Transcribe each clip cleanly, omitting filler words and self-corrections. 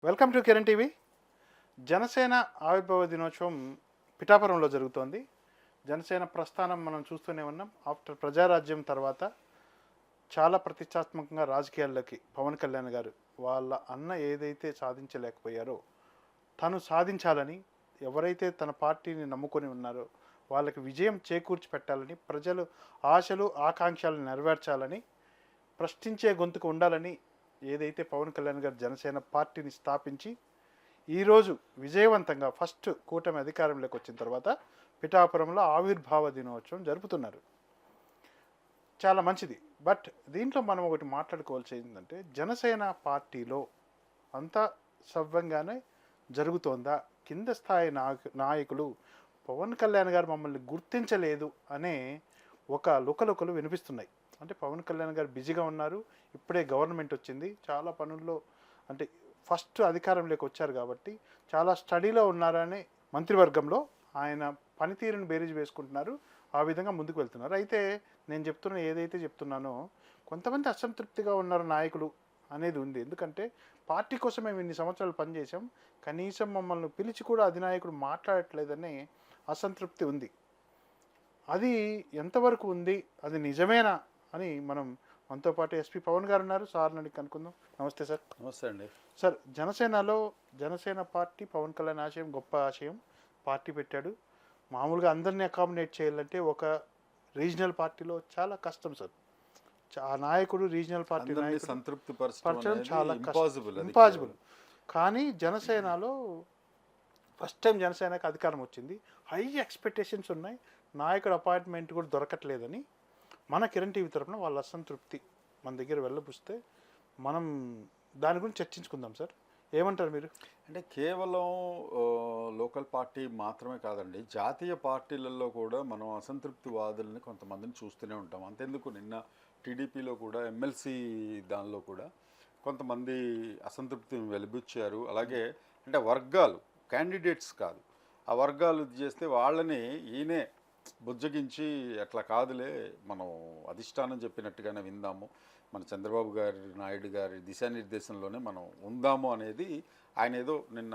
Welcome to Kiran TV. Janasena ఆవిర్భావ దినోత్సవం పిఠాపురంలో జరుగుతోంది. జనసేన ప్రస్థానం మనం చూస్తూనే ఉన్నాం. ఆఫ్టర్ ప్రజారాజ్యం తర్వాత చాలా ప్రతిష్టాత్మకంగా రాజకీయాల్లోకి పవన్ కళ్యాణ్ గారు వాళ్ళ అన్న ఏదైతే సాధించలేకపోయారో తను సాధించాలని, ఎవరైతే తన పార్టీని నమ్ముకొని ఉన్నారో వాళ్ళకి విజయం చేకూర్చి పెట్టాలని, ప్రజలు ఆశలు ఆకాంక్షలను నెరవేర్చాలని, ప్రశ్నించే గొంతుకు ఉండాలని ఏదైతే పవన్ కళ్యాణ్ గారు జనసేన పార్టీని స్థాపించి ఈరోజు విజయవంతంగా ఫస్ట్ కూటమి అధికారంలోకి వచ్చిన తర్వాత పిఠాపురంలో ఆవిర్భావ దినోత్సవం జరుపుతున్నారు. చాలా మంచిది. బట్ దీంట్లో మనం ఒకటి మాట్లాడుకోవాల్సి ఏంటంటే, జనసేన పార్టీలో అంతా సవ్యంగానే జరుగుతోందా? కింద స్థాయి నాయకులు పవన్ కళ్యాణ్ గారు మమ్మల్ని గుర్తించలేదు అనే ఒక లుకలుకలు వినిపిస్తున్నాయి. అంటే పవన్ కళ్యాణ్ గారు బిజీగా ఉన్నారు, ఇప్పుడే గవర్నమెంట్ వచ్చింది, చాలా పనుల్లో అంటే ఫస్ట్ అధికారంలోకి వచ్చారు కాబట్టి చాలా స్టడీలో ఉన్నారని మంత్రివర్గంలో ఆయన పనితీరుని బేరీజ్ వేసుకుంటున్నారు. ఆ విధంగా ముందుకు వెళ్తున్నారు. అయితే నేను ఏదైతే చెప్తున్నానో కొంతమంది అసంతృప్తిగా ఉన్నారు నాయకులు అనేది ఉంది. ఎందుకంటే పార్టీ కోసం మేము ఇన్ని సంవత్సరాలు పనిచేసాం, కనీసం మమ్మల్ని పిలిచి కూడా అధినాయకుడు మాట్లాడట్లేదని అసంతృప్తి ఉంది. అది ఎంతవరకు ఉంది, అది నిజమేనా అని మనతో పాటు ఎస్పీ పవన్ గారు ఉన్నారు. సార్ని అడిగి కనుక్కుందాం. నమస్తే సార్. నమస్తే అండి. సార్, జనసేన పార్టీ పవన్ కళ్యాణ్ ఆశయం గొప్ప ఆశయం. పార్టీ పెట్టాడు. మామూలుగా అందరినీ అకామిడేట్ చేయాలంటే ఒక రీజనల్ పార్టీలో చాలా కష్టం సార్. ఆ నాయకుడు రీజనల్ పార్టీ సంతృప్తి పరచడం చాలా ఇంపాసిబుల్. కానీ జనసేనలో ఫస్ట్ టైం జనసేనకు అధికారం వచ్చింది. హై ఎక్స్పెక్టేషన్స్ ఉన్నాయి. నాయకుడు అపాయింట్మెంట్ కూడా దొరకట్లేదని మన కిరణ్ టీవీ తరఫున వాళ్ళ అసంతృప్తి మన దగ్గర వెళ్ళబుస్తే మనం దాని గురించి చర్చించుకుందాం సార్. ఏమంటారు మీరు? అంటే కేవలం లోకల్ పార్టీ మాత్రమే కాదండి, జాతీయ పార్టీలలో కూడా మనం అసంతృప్తి వాదులని కొంతమందిని చూస్తూనే ఉంటాం. అంతెందుకు నిన్న టీడీపీలో కూడా ఎమ్మెల్సీ దానిలో కూడా కొంతమంది అసంతృప్తిని వెలిబుచ్చారు. అలాగే అంటే వర్గాలు, క్యాండిడేట్స్ కాదు, ఆ వర్గాలు చేస్తే వాళ్ళని ఈయనే బుజ్జగించి అట్లా కాదులే, మనం అధిష్టానం చెప్పినట్టుగానే విందాము, మన చంద్రబాబు గారి నాయుడు గారి దిశానిర్దేశంలోనే మనం ఉందాము అనేది ఆయన ఏదో నిన్న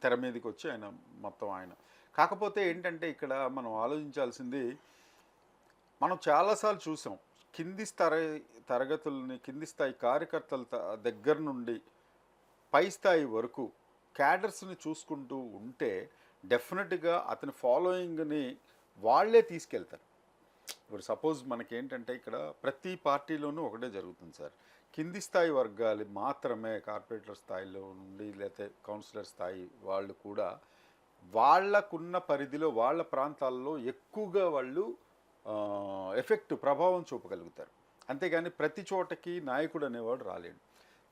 తెర మీదకి వచ్చి ఆయన మొత్తం ఆయన. కాకపోతే ఏంటంటే ఇక్కడ మనం ఆలోచించాల్సింది, మనం చాలాసార్లు చూసాం కింది తరగతుల్ని, కింది స్థాయి కార్యకర్తల దగ్గర నుండి పై స్థాయి వరకు క్యాడర్స్ని చూసుకుంటూ ఉంటే డెఫినెట్గా అతని ఫాలోయింగ్ని వాళ్ళే తీసుకెళ్తారు. ఇప్పుడు సపోజ్ మనకేంటంటే ఇక్కడ ప్రతి పార్టీలోనూ ఒకటే జరుగుతుంది సార్, కింది స్థాయి వర్గాలు మాత్రమే కార్పొరేటర్ స్థాయిలో నుండి లేకపోతే కౌన్సిలర్ స్థాయి వాళ్ళు కూడా వాళ్ళకున్న పరిధిలో వాళ్ళ ప్రాంతాల్లో ఎక్కువగా వాళ్ళు ప్రభావం చూపగలుగుతారు. అంతేగాని ప్రతి చోటకి నాయకుడు అనేవాడు రాలేడు.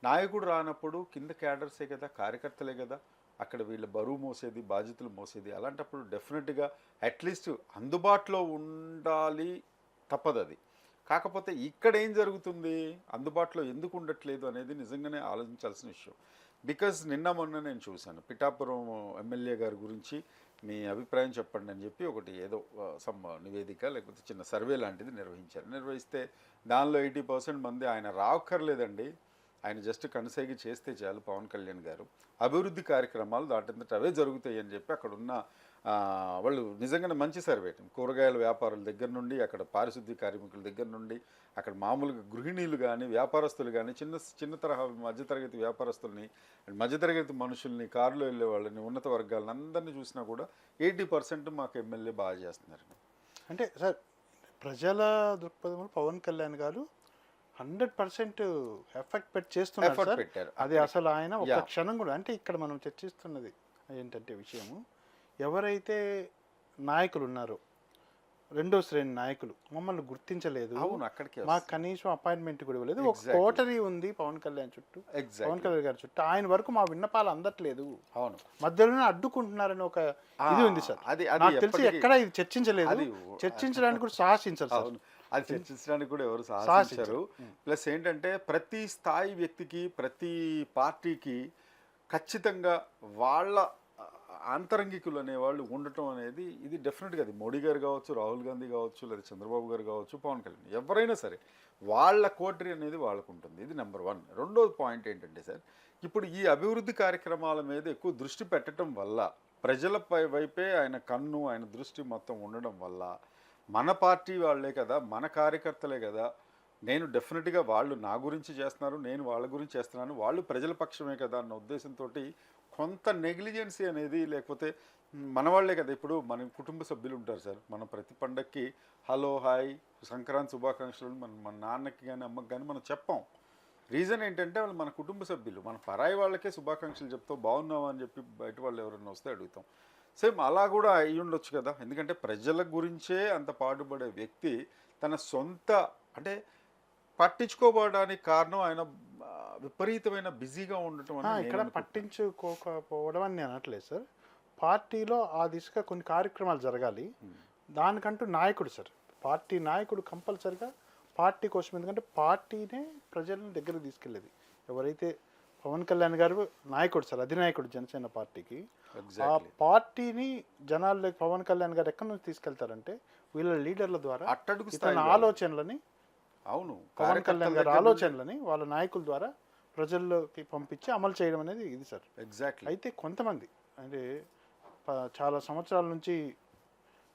నాయకుడు రానప్పుడు కింద క్యాడర్సే కదా, కార్యకర్తలే కదా అక్కడ వీళ్ళ బరువు మోసేది, బాధ్యతలు మోసేది. అలాంటప్పుడు డెఫినెట్గా అట్లీస్ట్ అందుబాటులో ఉండాలి, తప్పదు అది. కాకపోతే ఇక్కడ ఏం జరుగుతుంది, అందుబాటులో ఎందుకు ఉండట్లేదు అనేది నిజంగానే ఆలోచించాల్సిన విషయం. బికాజ్ నిన్న మొన్న నేను చూశాను, పిఠాపురం ఎమ్మెల్యే గారి గురించి మీ అభిప్రాయం చెప్పండి అని చెప్పి ఒకటి ఏదో సమ్ నివేదిక లేకపోతే చిన్న సర్వే లాంటిది నిర్వహిస్తే దానిలో 80% మంది ఆయన రావక్కర్లేదండి, ఆయన జస్ట్ కనసాగి చేస్తే చాలు పవన్ కళ్యాణ్ గారు, అభివృద్ధి కార్యక్రమాలు దాటిందట అవే జరుగుతాయి అని చెప్పి అక్కడ ఉన్న వాళ్ళు నిజంగానే మంచి సర్వే. కూరగాయల వ్యాపారుల దగ్గర నుండి, అక్కడ పారిశుద్ధ్య కార్మికుల దగ్గర నుండి, అక్కడ మామూలుగా గృహిణీలు కానీ వ్యాపారస్తులు కానీ చిన్న తరహా మధ్యతరగతి వ్యాపారస్తుల్ని, మధ్యతరగతి మనుషుల్ని, కారులో వెళ్ళే వాళ్ళని, ఉన్నత వర్గాలను అందరినీ చూసినా కూడా 80% మాకు ఎమ్మెల్యే బాగా చేస్తున్నారు. అంటే సార్, ప్రజల దృక్పథంలో పవన్ కళ్యాణ్ గారు 100% ఎఫెక్ట్ పెట్టి చేస్తున్నారు సార్. అది అసలు ఆయన ఒక క్షణం కూడా, అంటే ఇక్కడ మనం చర్చిస్తున్నది ఏంటంటే విషయము, ఎవరైతే నాయకులు ఉన్నారో రెండో శ్రేణి నాయకులు మమ్మల్ని గుర్తించలేదు, మాకు కనీసం అపాయింట్మెంట్ కూడా ఇవ్వలేదు, ఒక కోటరీ ఉంది పవన్ కళ్యాణ్ చుట్టూ, పవన్ కళ్యాణ్ గారి చుట్టూ, ఆయన వరకు మా విన్నపాలు అందట్లేదు, అవును మధ్యలోనే అడ్డుకుంటున్నారని ఒక ఇది ఉంది సార్. నాకు తెలిసి ఎక్కడ ఇది చర్చించలేదు, చర్చించడానికి కూడా సాహసించారు సార్. అది చర్చించడానికి కూడా ఎవరు సాహసించారు. ప్లస్ ఏంటంటే ప్రతి స్థాయి వ్యక్తికి, ప్రతి పార్టీకి ఖచ్చితంగా వాళ్ళ ఆంతరంగికులు అనేవాళ్ళు ఉండటం అనేది ఇది డెఫినెట్గా అది మోడీ గారు కావచ్చు, రాహుల్ గాంధీ కావచ్చు, లేదా చంద్రబాబు గారు కావచ్చు, పవన్ కళ్యాణ్ ఎవరైనా సరే వాళ్ళ కోటరీ అనేది వాళ్ళకు ఉంటుంది. ఇది నెంబర్ 1. రెండో పాయింట్ ఏంటంటే సార్, ఇప్పుడు ఈ అభివృద్ధి కార్యక్రమాల మీద ఎక్కువ దృష్టి పెట్టడం వల్ల ప్రజలపై వైపే ఆయన కన్ను, ఆయన దృష్టి మొత్తం ఉండడం వల్ల మన పార్టీ వాళ్ళే కదా, మన కార్యకర్తలే కదా, నేను డెఫినెట్గా వాళ్ళు నా గురించి చేస్తున్నారు, నేను వాళ్ళ గురించి చేస్తున్నాను, వాళ్ళు ప్రజల పక్షమే కదా అన్న ఉద్దేశంతో కొంత నెగ్లిజెన్సీ అనేది, లేకపోతే మన వాళ్ళే కదా, ఇప్పుడు మన కుటుంబ సభ్యులు ఉంటారు సార్, మనం ప్రతి పండక్కి హలో హాయ్ సంక్రాంతి శుభాకాంక్షలు మన నాన్నకి కానీ అమ్మకి కానీ మనం చెప్పాం. రీజన్ ఏంటంటే వాళ్ళు మన కుటుంబ సభ్యులు, మన పరాయి వాళ్ళకే శుభాకాంక్షలు చెప్తాం, బాగున్నావా అని చెప్పి బయట వాళ్ళు ఎవరైనా వస్తే అడుగుతాం. సేమ్ అలా కూడా అయి ఉండొచ్చు కదా, ఎందుకంటే ప్రజల గురించే అంత పాటుపడే వ్యక్తి తన సొంత అంటే పట్టించుకోబడడానికి కారణం ఆయన విపరీతమైన బిజీగా ఉండటం అని ఇక్కడ పట్టించుకోకపోవడం అని నేను అనట్లేదు సార్. పార్టీలో ఆ దిశగా కొన్ని కార్యక్రమాలు జరగాలి, దానికంటూ నాయకుడు సార్, పార్టీ నాయకుడు కంపల్సరిగా పార్టీ కోసం, ఎందుకంటే పార్టీనే ప్రజలను దగ్గరికి తీసుకెళ్ళేది. ఎవరైతే పవన్ కళ్యాణ్ గారు నాయకుడు సార్, అధినాయకుడు జనసేన పార్టీకి, ఆ పార్టీని జనాల్లోకి పవన్ కళ్యాణ్ గారు ఎక్కడి నుంచి తీసుకెళ్తారంటే వీళ్ళ లీడర్ల ద్వారా ఇతని ఆలోచనలని, అవును పవన్ కళ్యాణ్ గారి ఆలోచనలని వాళ్ళ నాయకుల ద్వారా ప్రజల్లోకి పంపించి అమలు చేయడం అనేది ఇది సార్. ఎగ్జాక్ట్లీ. అయితే కొంతమంది అంటే చాలా సంవత్సరాల నుంచి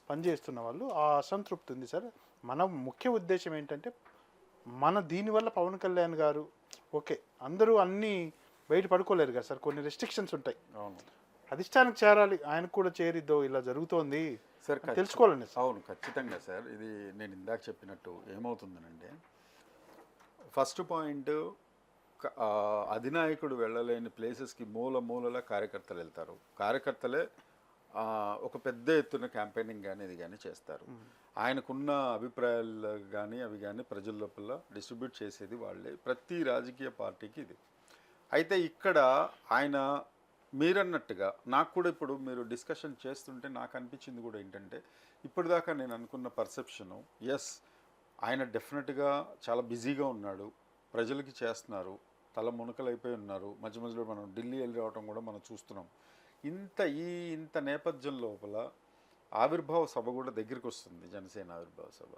పనిచేస్తున్న వాళ్ళు ఆ అసంతృప్తి ఉంది సార్. మన ముఖ్య ఉద్దేశం ఏంటంటే మన దీనివల్ల పవన్ కళ్యాణ్ గారు ఓకే అందరూ అన్నీ బయట పడుకోలేరు కదా సార్, కొన్ని రెస్ట్రిక్షన్స్ ఉంటాయి. అవును, అధిష్టానికి చేరాలి, ఆయనకు కూడా చేరిద్దో ఇలా జరుగుతోంది సార్ తెలుసుకోవాలండి. అవును ఖచ్చితంగా సార్. ఇది నేను ఇందాక చెప్పినట్టు ఏమవుతుందనంటే, ఫస్ట్ పాయింట్ అధినాయకుడు వెళ్ళలేని ప్లేసెస్కి మూలల కార్యకర్తలు వెళ్తారు. కార్యకర్తలే ఒక పెద్ద ఎత్తున క్యాంపెయినింగ్ కానీ ఇది కానీ చేస్తారు. ఆయనకున్న అభిప్రాయాలు కానీ అవి కానీ ప్రజల లోపల డిస్ట్రిబ్యూట్ చేసేది వాళ్ళే, ప్రతి రాజకీయ పార్టీకి ఇది. అయితే ఇక్కడ ఆయన మీరన్నట్టుగా నాకు కూడా ఇప్పుడు మీరు డిస్కషన్ చేస్తుంటే నాకు అనిపించింది కూడా ఏంటంటే, ఇప్పటిదాకా నేను అనుకున్న పర్సెప్షను, ఎస్ ఆయన డెఫినెట్గా చాలా బిజీగా ఉన్నాడు, ప్రజలకి చేస్తున్నారు, తల మునకలైపోయి ఉన్నారు, మధ్య మధ్యలో మనం ఢిల్లీ వెళ్ళి రావడం కూడా మనం చూస్తున్నాం. ఇంత నేపథ్యం లోపల ఆవిర్భావ సభ కూడా దగ్గరికి వస్తుంది, జనసేన ఆవిర్భావ సభ.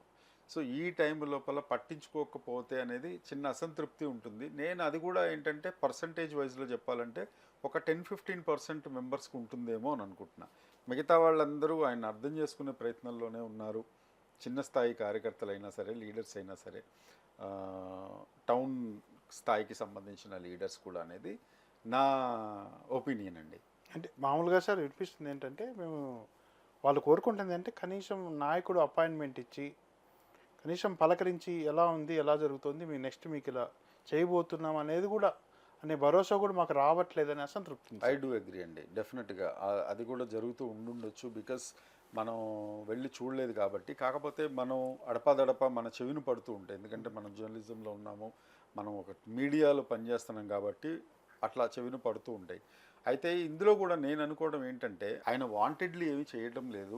సో ఈ టైం లోపల పట్టించుకోకపోతే అనేది చిన్న అసంతృప్తి ఉంటుంది. నేను అది కూడా ఏంటంటే పర్సంటేజ్ వైజ్లో చెప్పాలంటే ఒక 10-15% మెంబర్స్కి ఉంటుందేమో అని అనుకుంటున్నా. మిగతా వాళ్ళందరూ ఆయన అర్థం చేసుకునే ప్రయత్నంలోనే ఉన్నారు. చిన్న స్థాయి కార్యకర్తలు అయినా సరే, లీడర్స్ అయినా సరే, టౌన్ స్థాయికి సంబంధించిన లీడర్స్ కూడా అనేది నా ఒపీనియన్ అండి. అంటే మామూలుగా సార్ వినిపిస్తుంది ఏంటంటే, మేము వాళ్ళు కోరుకుంటుంది అంటే కనీసం నాయకుడు అపాయింట్మెంట్ ఇచ్చి కనీసం పలకరించి ఎలా ఉంది, ఎలా జరుగుతుంది, మీ నెక్స్ట్ మీకు ఇలా చేయబోతున్నాం అనేది కూడా అనే భరోసా కూడా మాకు రావట్లేదని అసంతృప్తి. ఐ డూ అగ్రీ అండి, డెఫినెట్గా అది కూడా జరుగుతూ ఉండుండొచ్చు. బికాస్ మనం వెళ్ళి చూడలేదు కాబట్టి. కాకపోతే మనం అడపాదడప మన చెవిని పడుతూ ఉంటాయి, ఎందుకంటే మనం జర్నలిజంలో ఉన్నాము, మనం ఒక మీడియాలో పనిచేస్తున్నాం కాబట్టి అట్లా చెవిని పడుతూ ఉంటాయి. అయితే ఇందులో కూడా నేను అనుకోవడం ఏంటంటే, ఆయన వాంటెడ్లీ ఏమీ చేయడం లేదు,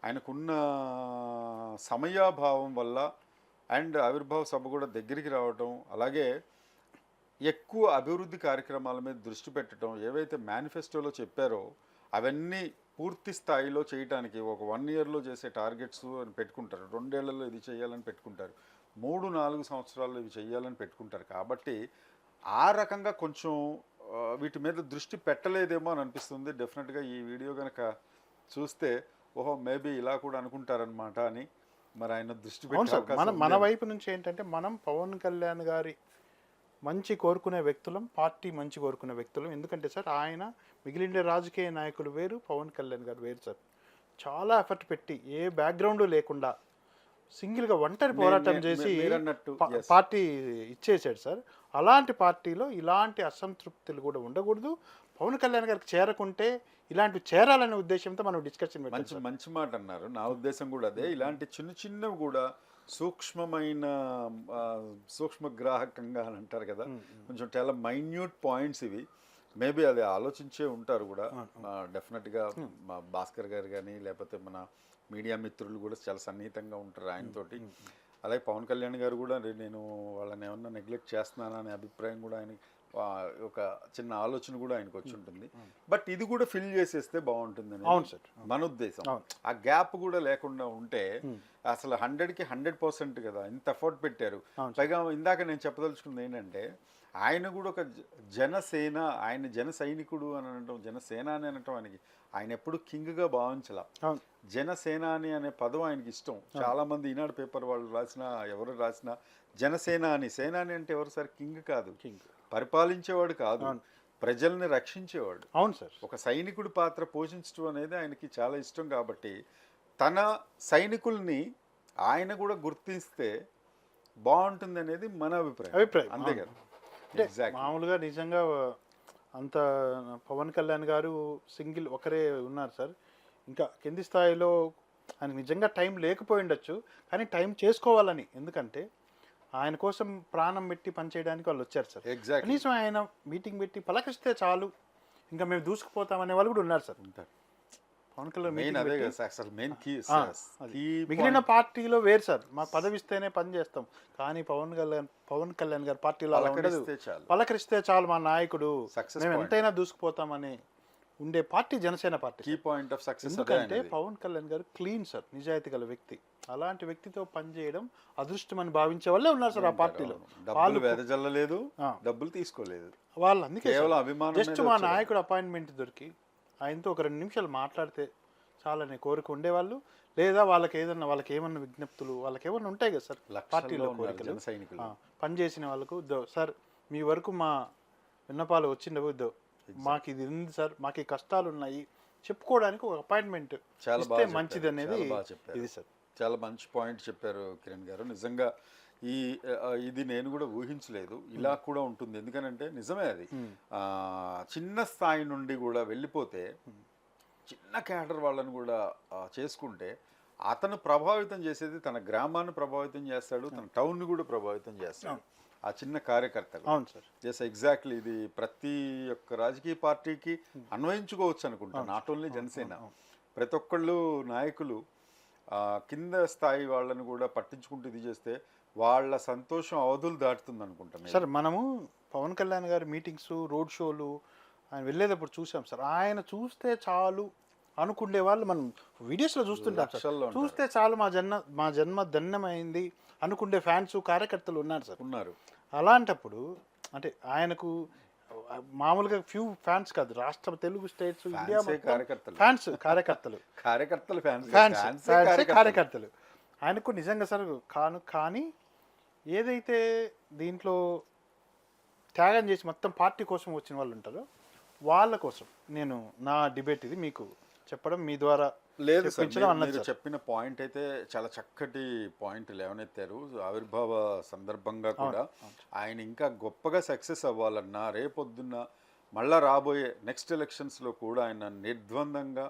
ఆయనకున్న సమయాభావం వల్ల అండ్ ఆవిర్భావ సభ కూడా దగ్గరికి రావటం, అలాగే ఎక్కువ అభివృద్ధి కార్యక్రమాల మీద దృష్టి పెట్టడం, ఏవైతే మేనిఫెస్టోలో చెప్పారో అవన్నీ పూర్తి స్థాయిలో చేయడానికి ఒక 1 ఇయర్లో చేసే టార్గెట్స్ అని పెట్టుకుంటారు, 2 ఏళ్లలో ఇది చేయాలని పెట్టుకుంటారు, 3-4 సంవత్సరాల్లో ఇవి చేయాలని పెట్టుకుంటారు. కాబట్టి ఆ రకంగా కొంచెం వీటి మీద దృష్టి పెట్టలేదేమో అని అనిపిస్తుంది. డెఫినెట్గా ఈ వీడియో కనుక చూస్తే ఓహో మేబీ ఇలా కూడా అనుకుంటారనమాట అని మరి ఆయన దృష్టి పెట్టే మన వైపు నుంచి ఏంటంటే, మనం పవన్ కళ్యాణ్ గారి మంచి కోరుకునే వ్యక్తులం, పార్టీ మంచి కోరుకునే వ్యక్తులం. ఎందుకంటే సార్ ఆయన మిగిలిన రాజకీయ నాయకులు వేరు, పవన్ కళ్యాణ్ గారు వేరు సార్. చాలా ఎఫర్ట్ పెట్టి ఏ బ్యాక్గ్రౌండ్ లేకుండా సింగిల్గా ఒంటరి పోరాటం చేసి పార్టీ ఇచ్చేసాడు సార్. అలాంటి పార్టీలో ఇలాంటి అసంతృప్తులు కూడా ఉండకూడదు. పవన్ కళ్యాణ్ గారికి చేరకుంటే ఇలాంటి చేరాలనే ఉద్దేశంతో మనం డిస్కషన్ మంచి మాట అన్నారు. నా ఉద్దేశం కూడా అదే. ఇలాంటి చిన్నవి కూడా సూక్ష్మమైన సూక్ష్మగ్రాహకంగా అని అంటారు కదా, కొంచెం చాలా మైన్యూట్ పాయింట్స్ ఇవి. మేబీ అది ఆలోచించే ఉంటారు కూడా డెఫినెట్గా. మా భాస్కర్ గారు కానీ లేకపోతే మన మీడియా మిత్రులు కూడా చాలా సన్నిహితంగా ఉంటారు ఆయనతోటి. అలాగే పవన్ కళ్యాణ్ గారు కూడా నేను వాళ్ళని ఏమన్నా నెగ్లెక్ట్ చేస్తున్నానా అనే అభిప్రాయం కూడా ఆయన ఒక చిన్న ఆలోచన కూడా ఆయనకు వచ్చి ఉంటుంది. బట్ ఇది కూడా ఫిల్ చేసేస్తే బాగుంటుంది అవును సార్, మన ఉద్దేశం. అవును. ఆ గ్యాప్ కూడా లేకుండా ఉంటే అసలు 100కి 100% కదా, ఇంత ఎఫర్ట్ పెట్టారు. అవును. పైగా ఇందాక నేను చెప్పదలుచుకుంది ఏంటంటే ఆయన కూడా ఒక జనసేన, ఆయన జన సైనికుడు అని అనటం, జనసేన అని అనటం ఆయనకి, ఆయన ఎప్పుడు కింగ్గా భావించాల. అవును. జనసేనాని అనే పదం ఆయనకి ఇష్టం. చాలా మంది ఈనాడు పేపర్ వాళ్ళు రాసినా, ఎవరు రాసినా జనసేనాని, సేనాని అంటే ఎవరు సార్? కింగ్ కాదు, పరిపాలించేవాడు కాదు, ప్రజల్ని రక్షించేవాడు. అవును సార్. ఒక సైనికుడి పాత్ర పోషించడం అనేది ఆయనకి చాలా ఇష్టం. కాబట్టి తన సైనికుల్ని ఆయన కూడా గుర్తిస్తే బాగుంటుంది అనేది మన అభిప్రాయం. అంతే కదా. మామూలుగా నిజంగా అంత పవన్ కళ్యాణ్ గారు సింగిల్ ఒకరే ఉన్నారు సార్. ఇంకా కింది స్థాయిలో ఆయన నిజంగా టైం లేకపోయి ఉండొచ్చు, కానీ టైం చేసుకోవాలని, ఎందుకంటే ఆయన కోసం ప్రాణం పెట్టి పనిచేయడానికి వాళ్ళు వచ్చారు సార్. కనీసం ఆయన మీటింగ్ పెట్టి పలకరిస్తే చాలు, ఇంకా మేము దూసుకుపోతామనే వాళ్ళు కూడా ఉన్నారు సార్. పవన్ కళ్యాణ్ మిగిలిన పార్టీలో వేరు సార్, మాకు పదవి ఇస్తేనే పని చేస్తాం, కానీ పవన్ కళ్యాణ్ గారు పార్టీలో అలా ఉండదు. పలకరిస్తే చాలు మా నాయకుడు, మేము ఎంతైనా దూసుకుపోతామని ఉండే party Janasena party. Key point of success. ఎందుకంటే పవన్ కళ్యాణ్ గారు క్లీన్ సార్, నిజాయితీ గల వ్యక్తి. అలాంటి వ్యక్తితో పనిచేయడం అదృష్టం అని భావించే వాళ్ళే ఉన్నారు సార్ ఆ పార్టీలో. వాళ్ళు వెదజల్లలేదు, డబ్బులు తీసుకోలేదు, వాళ్ళు అందుకే అభిమానం. జస్ట్ మా నాయకుడు అపాయింట్మెంట్ దొరికి ఆయనతో ఒక 2 నిమిషాలు మాట్లాడితే చాలని కోరిక ఉండేవాళ్ళు. లేదా వాళ్ళకి ఏమన్నా విజ్ఞప్తులు, వాళ్ళకి ఏమన్నా ఉంటాయి కదా సార్ పార్టీలో కోరికలు, పనిచేసిన వాళ్ళకు సార్ మీ వరకు మా విన్నపాలు వచ్చిండవు, మాకు ఇది ఉంది సార్, మాకు ఈ కష్టాలు ఉన్నాయి చెప్పుకోవడానికి ఒక అపాయింట్మెంట్ ఇస్తే మంచిది అనేది ఇది సార్. చాలా మంచి పాయింట్ చెప్పారు కిరణ్ గారు. నిజంగా ఇది నేను కూడా ఊహించలేదు ఇలా కూడా ఉంటుంది. ఎందుకనంటే నిజమే అది, చిన్న స్థాయి నుండి కూడా వెళ్ళిపోతే చిన్న క్యాడర్ వాళ్ళని కూడా చేసుకుంటే అతను ప్రభావితం చేసేది తన గ్రామాన్ని ప్రభావితం చేస్తాడు, తన టౌన్ని కూడా ప్రభావితం చేస్తాడు, ఆ చిన్న కార్యకర్తలు. అవును సార్. Yes, exactly. ఇది ప్రతి ఒక్క రాజకీయ పార్టీకి అన్వయించుకోవచ్చు అనుకుంటాను, నాట్ ఓన్లీ జనసేన. ప్రతి ఒక్కళ్ళు నాయకులు కింద స్థాయి వాళ్ళని కూడా పట్టించుకుంటూ ఇది చేస్తే వాళ్ళ సంతోషం అవధులు దాటుతుంది అనుకుంటాను సార్. మనము పవన్ కళ్యాణ్ గారి మీటింగ్స్, రోడ్ షోలు ఆయన వెళ్ళేటప్పుడు చూసాం సార్. ఆయన చూస్తే చాలు అనుకునే వాళ్ళు మనం వీడియోస్లో చూస్తుంటాం సార్. చూస్తే చాలు మా జన్మ ధన్యమైంది అనుకునే ఫ్యాన్స్, కార్యకర్తలు ఉన్నారు సార్, ఉన్నారు. అలాంటప్పుడు అంటే ఆయనకు మామూలుగా ఫ్యూ ఫ్యాన్స్ కాదు, రాష్ట్ర తెలుగు స్టేట్స్, ఇండియా ఫ్యాన్స్, కార్యకర్తలు ఆయనకు నిజంగా సార్ కానీ ఏదైతే దీంట్లో త్యాగం చేసి మొత్తం పార్టీ కోసం వచ్చిన వాళ్ళు ఉంటారో వాళ్ళ కోసం నేను నా డిబేట్ ఇది మీకు చెప్పడం మీ ద్వారా. లేదు సార్, మీరు చెప్పిన పాయింట్ అయితే చాలా చక్కటి పాయింట్ లేవనెత్తారు. ఆవిర్భావ సందర్భంగా కూడా ఆయన ఇంకా గొప్పగా సక్సెస్ అవ్వాలన్నా, రేపొద్దున్న మళ్ళా రాబోయే నెక్స్ట్ ఎలక్షన్స్లో కూడా ఆయన నిర్ద్వందంగా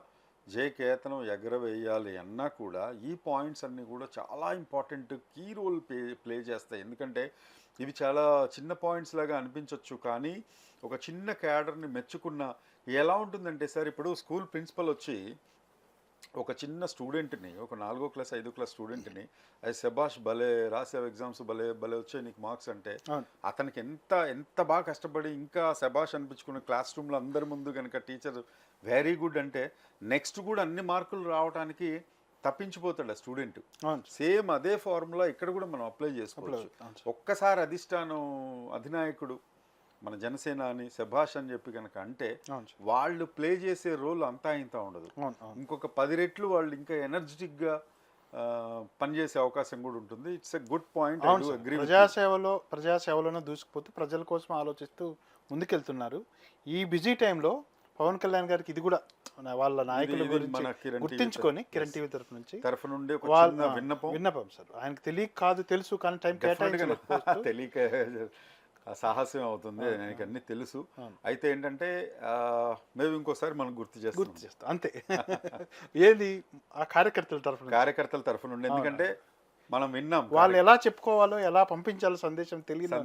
జయకేతనం ఎగరవేయాలి అన్నా కూడా ఈ పాయింట్స్ అన్నీ కూడా చాలా ఇంపార్టెంట్, కీ రోల్ ప్లే చేస్తాయి. ఎందుకంటే ఇవి చాలా చిన్న పాయింట్స్ లాగా అనిపించవచ్చు, కానీ ఒక చిన్న క్యాడర్ని మెచ్చుకున్న ఎలా ఉంటుందంటే సార్, ఇప్పుడు స్కూల్ ప్రిన్సిపల్ వచ్చి ఒక చిన్న స్టూడెంట్ని, ఒక 4వ క్లాస్ 5వ క్లాస్ స్టూడెంట్ని అది శబాష్ భలే రాసావు, ఎగ్జామ్స్ భలే వచ్చాయి నీకు మార్క్స్ అంటే అతనికి ఎంత బాగా కష్టపడి ఇంకా శబాష్ అనిపించుకున్న క్లాస్ రూమ్లో అందరి ముందు కనుక టీచర్ వెరీ గుడ్ అంటే నెక్స్ట్ కూడా అన్ని మార్కులు రావడానికి తప్పించిపోతాడు ఆ స్టూడెంట్. సేమ్ అదే ఫార్ములా ఇక్కడ కూడా మనం అప్లై చేసుకోవచ్చు. ఒక్కసారి అధినాయకుడు మన జనసేన అని శభాష్ అని చెప్పి కనుక అంటే వాళ్ళు ప్లే చేసే రోల్ అంతా ఇంత ఉండదు, ఇంకొక 10 రెట్లు వాళ్ళు ఇంకా ఎనర్జెటిక్గా పనిచేసే అవకాశం కూడా ఉంటుంది. It's a good point. ప్రజాసేవలోనే దూసుకుపోతూ ప్రజల కోసం ఆలోచిస్తూ ముందుకెళ్తున్నారు. ఈ బిజీ టైంలో పవన్ కళ్యాణ్ గారికి ఇది కూడా వాళ్ళ నాయకుల గురించి గుర్తించుకొని కిరణ్ టీవీ తరఫు నుండి విన్నపం సార్. ఆయనకు తెలియక కాదు, తెలుసు, కానీ టైం తెలియక సాహసం అవుతుంది, ఆయనకి అన్ని తెలుసు. అయితే ఏంటంటే మేము ఇంకోసారి మనం గుర్తు చేస్తాం అంతే. ఏది ఆ కార్యకర్తల తరఫు నుండి, ఎందుకంటే మనం విన్నాం వాళ్ళు ఎలా చెప్పుకోవాలో, ఎలా పంపించాలో సందేశం తెలియదు.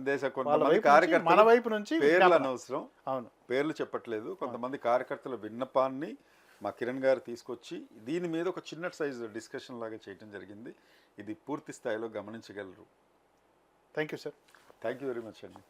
మన వైపు నుంచి పేర్లు అనవసరం, పేర్లు చెప్పట్లేదు. కొంతమంది కార్యకర్తల విన్నపాన్ని మా కిరణ్ గారు తీసుకొచ్చి దీని మీద ఒక చిన్న సైజు డిస్కషన్ లాగా చేయడం జరిగింది. ఇది పూర్తి స్థాయిలో గమనించగలరు. Thank you sir. Thank you very much అండి.